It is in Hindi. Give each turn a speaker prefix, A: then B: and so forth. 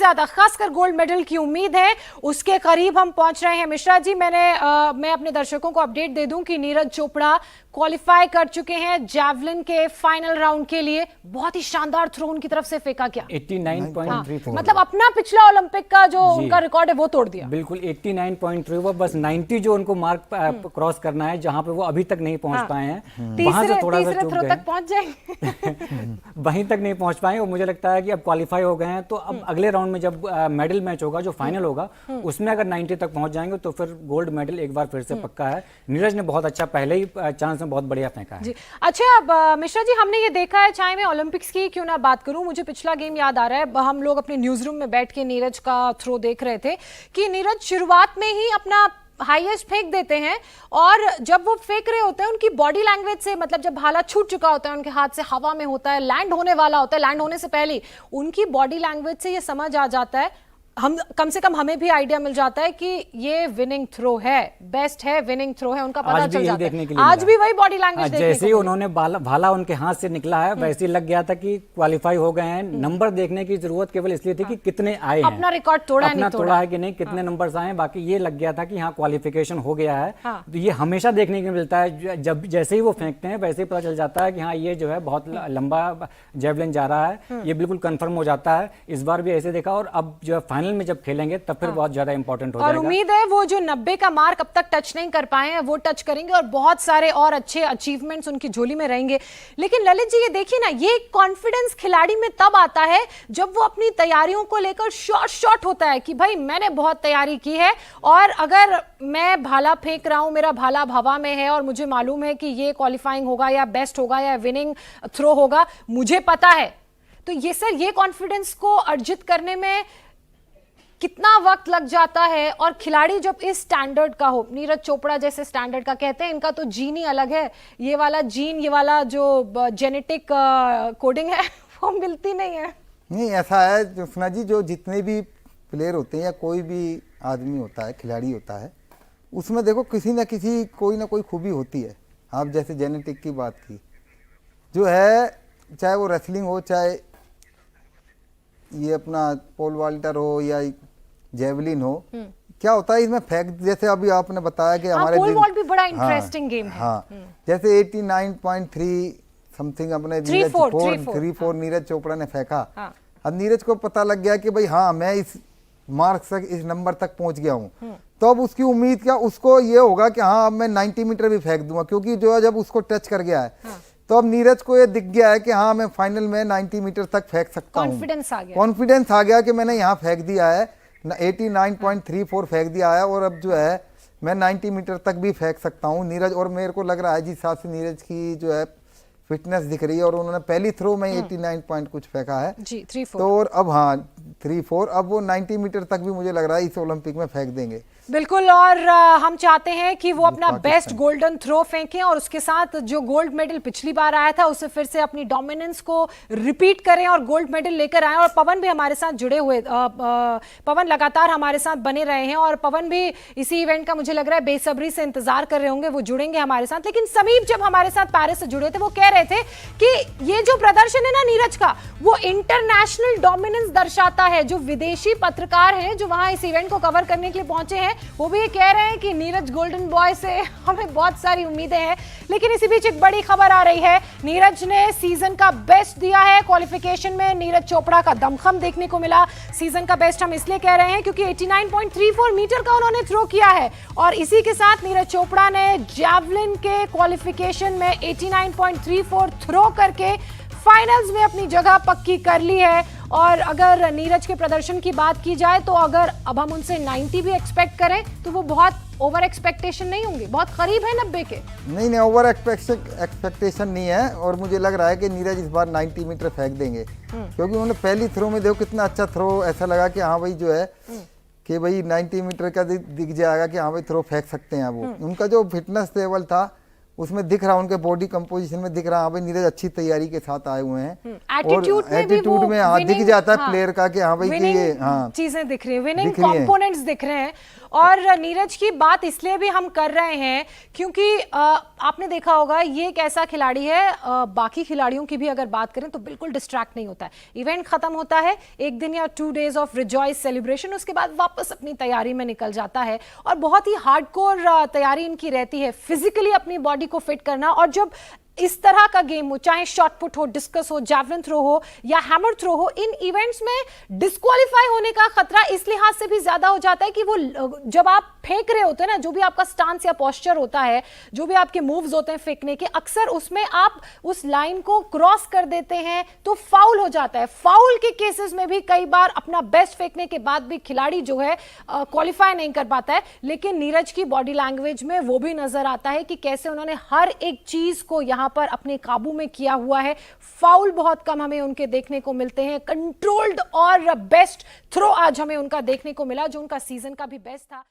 A: ज्यादा खासकर गोल्ड मेडल की उम्मीद है, उसके करीब हम पहुंच रहे हैं। मिश्रा जी, मैं अपने दर्शकों को अपडेट दे दूं कि नीरज चोपड़ा क्वालिफाई कर चुके हैं जैवलिन के फाइनल राउंड के लिए। बहुत ही शानदार थ्रो उनकी तरफ से फेंका क्या
B: 89.34,
A: मतलब अपना पिछला ओलंपिक का जो उनका रिकॉर्ड है वो तोड़ दिया।
B: बिल्कुल 89.3, वो बस 90 जो उनको मार्क क्रॉस करना है, जहां पे वो अभी तक नहीं पहुंच पाए हैं, वहां से थोड़ा सा चूक
A: थ्रो
B: गए,
A: तक पहुंच जाएंगे
B: वहीं तक नहीं पहुंच पाए। और मुझे लगता है कि अब क्वालिफाई हो गए हैं, तो अब अगले राउंड में जब मेडल मैच होगा, जो फाइनल होगा, उसमें अगर 90 तक पहुंच जाएंगे तो फिर गोल्ड मेडल एक बार फिर से पक्का है। नीरज ने बहुत अच्छा पहले ही चांस में बहुत बढ़िया फेंका है
A: जी। अच्छा, अब मिश्रा जी, हमने ये देखा है, चाहे मैं ओलंपिक्स की क्यों ना बात करूं, मुझे पिछला गेम याद आ रहा है। हम लोग अपने न्यूज रूम में बैठ के नीरज का थ्रो देख रहे थे कि नीरज शुरुआत में ही अपना हाईएस्ट फेंक देते हैं, और जब वो फेंक रहे होते हैं उनकी बॉडी लैंग्वेज से, मतलब जब भाला छूट चुका होता है उनके हाथ से, हवा में होता है, लैंड होने वाला होता है, लैंड होने से पहले उनकी बॉडी लैंग्वेज से ये समझ आ जाता है, हम कम से कम हमें भी आइडिया मिल जाता है कि ये विनिंग थ्रो है, बेस्ट है, विनिंग थ्रो है, उनका पता चल जाता है। आज भी वही बॉडी लैंग्वेज देखने
B: जैसे ही उन्होंने भाला उनके हाथ से निकला है, वैसे ही लग गया था कि क्वालिफाई हो गए हैं। नंबर देखने की जरूरत केवल इसलिए थी कि कितने आए हैं,
A: अपना रिकॉर्ड तोड़ा
B: है कि नहीं, कितने नंबर्स आए हैं, बाकी ये लग गया था कि हाँ क्वालिफिकेशन हो गया है। तो ये हमेशा देखने को मिलता है, जब जैसे ही वो फेंकते हैं वैसे ही पता चल जाता है कि हाँ ये जो है बहुत लंबा जेवलिन जा रहा है, ये बिल्कुल कंफर्म हो जाता है। इस बार भी ऐसे देखा, और अब जो है फाइनल में जब खेलेंगे तब फिर बहुत ज्यादा इंपॉर्टेंट हो जाएगा।
A: और उम्मीद है वो जो 90 का मार्क अब तक टच नहीं कर पाए हैं वो टच करेंगे, और बहुत सारे और अच्छे अचीवमेंट्स उनकी झोली में रहेंगे। लेकिन ललित जी, ये देखिए ना, ये कॉन्फिडेंस खिलाड़ी में तब आता है जब वो अपनी तैयारियों को लेकर शॉर्ट होता है कि भाई मैंने बहुत तैयारी की है, और अगर मैं भाला फेंक रहा हूं, मेरा भाला हवा में है और मुझे मालूम है कि ये क्वालिफाइंग होगा या बेस्ट होगा या विनिंग थ्रो होगा, मुझे पता है। तो ये सर, ये कॉन्फिडेंस को अर्जित करने में कितना वक्त लग जाता है, और खिलाड़ी जब इस स्टैंडर्ड का हो, नीरज चोपड़ा जैसे स्टैंडर्ड का, कहते हैं इनका तो जीन ही अलग है, ये वाला जीन, ये वाला जो जेनेटिक कोडिंग है वो मिलती नहीं है।
C: नहीं, ऐसा है ज्योत्सना जी, जो जितने भी प्लेयर होते हैं या कोई भी आदमी होता है, खिलाड़ी होता है, उसमें देखो किसी न किसी कोई ना कोई खूबी होती है। आप जैसे जेनेटिक की बात की, जो है, चाहे वो रेसलिंग हो, चाहे ये अपना पोल वॉल्टर हो या जेवलिन हो, क्या होता है इसमें फेंक, जैसे अभी आपने बताया कि हमारे
A: पोल वॉल्ट भी बड़ा इंटरेस्टिंग गेम है।
C: हाँ, जैसे 89.3 समथिंग अपने 3-4 नीरज चोपड़ा ने फेंका। अब नीरज को पता लग गया कि भाई हाँ मैं इस मार्क्स तक, इस नंबर तक पहुंच गया हूँ, तो अब उसकी उम्मीद क्या, उसको ये होगा कि हाँ अब मैं 90 मीटर भी फेंक दूंगा, क्योंकि जो है जब उसको टच कर गया है, तो अब नीरज को ये दिख गया है कि हाँ मैं फाइनल में 90 मीटर तक फेंक सकता हूँ। कॉन्फिडेंस आ गया कि मैंने यहाँ फेंक दिया है, 89.34 फेंक दिया है, और अब जो है मैं 90 मीटर तक भी फेंक सकता हूँ नीरज। और मेरे को लग रहा है जिस हिसाब से नीरज की जो है फिटनेस दिख रही है, और उन्होंने पहली थ्रो में 89 पॉइंट कुछ फेंका है
A: जी, 3-4।
C: तो और अब हाँ 3-4, अब वो 90 मीटर तक भी मुझे लग रहा है इस ओलंपिक में फेंक देंगे।
A: बिल्कुल, और हम चाहते हैं कि वो अपना बेस्ट गोल्डन थ्रो फेंकें, और उसके साथ जो गोल्ड मेडल पिछली बार आया था उसे फिर से अपनी डोमिनेंस को रिपीट करें और गोल्ड मेडल लेकर आए। और पवन भी हमारे साथ जुड़े हुए, पवन लगातार हमारे साथ बने रहे हैं, और पवन भी इसी इवेंट का मुझे लग रहा है बेसब्री से इंतजार कर रहे होंगे, वो जुड़ेंगे हमारे साथ। लेकिन समीप जब हमारे साथ पेरिस से जुड़े थे, वो कह रहे थे कि ये जो प्रदर्शन है ना नीरज का, वो इंटरनेशनल डोमिनेंस दर्शाता है। जो विदेशी पत्रकार हैं जो वहां इस इवेंट को कवर करने के लिए पहुंचे हैं, वो भी ये कह रहे हैं कि नीरज गोल्डन बॉय से हमें बहुत सारी उम्मीदें हैं। लेकिन इसी बीच एक बड़ी खबर आ रही है, नीरज ने सीजन का बेस्ट दिया है। क्वालिफिकेशन में नीरज चोपड़ा का दमखम देखने को मिला। सीजन का बेस्ट हम इसलिए कह रहे हैं क्योंकि 89.34 मीटर का उन्होंने थ्रो किया है, और इसी के साथ नीरज चोपड़ा ने जैवलिन के क्वालिफिकेशन में 89.34 थ्रो करके फाइनल्स में अपनी जगह पक्की कर ली है। और अगर नीरज के प्रदर्शन की बात की जाए, तो अगर अब हम उनसे 90 भी एक्सपेक्ट करें तो वो बहुत ओवर एक्सपेक्टेशन नहीं होंगे, बहुत करीब है 90 के।
C: नहीं, ओवर एक्सपेक्टेशन नहीं है, और मुझे लग रहा है कि नीरज इस बार 90 मीटर फेंक देंगे, क्योंकि उन्होंने पहली थ्रो में देखो कितना अच्छा थ्रो, ऐसा लगा कि हाँ भाई जो है कि भाई 90 मीटर का दिख जाएगा कि हाँ भाई थ्रो फेंक सकते हैं वो। उनका जो फिटनेस लेवल था उसमें दिख रहा, उनके बॉडी कंपोजिशन में दिख रहा, हाँ भाई नीरज अच्छी तैयारी के साथ आए हुए हैं।
A: एटीट्यूड में भी वो
C: में हाँ दिख जाता है प्लेयर का कि हाँ भाई कि ये
A: हाँ चीजें दिख रही है, विनिंग कंपोनेंट्स दिख रहे हैं। और नीरज की बात इसलिए भी हम कर रहे हैं क्योंकि आपने देखा होगा ये एक ऐसा खिलाड़ी है, बाकी खिलाड़ियों की भी अगर बात करें तो बिल्कुल डिस्ट्रैक्ट नहीं होता है। इवेंट खत्म होता है, एक दिन या 2 days ऑफ रिजॉइस सेलिब्रेशन, उसके बाद वापस अपनी तैयारी में निकल जाता है और बहुत ही हार्डकोर तैयारी इनकी रहती है, फिजिकली अपनी बॉडी को फिट करना। और जब इस तरह का गेम हो, चाहे शॉट पुट हो, डिस्कस हो, जैवलिन थ्रो हो या हैमर थ्रो हो, इन इवेंट्स में डिस्क्वालीफाई होने का खतरा इस लिहाज से भी ज्यादा हो जाता है कि वो जब आप फेंक रहे होते हैं ना, जो भी आपका स्टांस या पोस्चर होता है, जो भी आपके मूव्स होते हैं फेंकने के, अक्सर उसमें आप उस लाइन को क्रॉस कर देते हैं तो फाउल हो जाता है। फाउल के केसेस में भी कई बार अपना बेस्ट फेंकने के बाद भी खिलाड़ी जो है क्वालिफाई नहीं कर पाता है। लेकिन नीरज की बॉडी लैंग्वेज में वो भी नजर आता है कि कैसे उन्होंने हर एक चीज को यहां पर अपने काबू में किया हुआ है। फाउल बहुत कम हमें उनके देखने को मिलते हैं, कंट्रोल्ड और बेस्ट थ्रो आज हमें उनका देखने को मिला, जो उनका सीजन का भी बेस्ट था।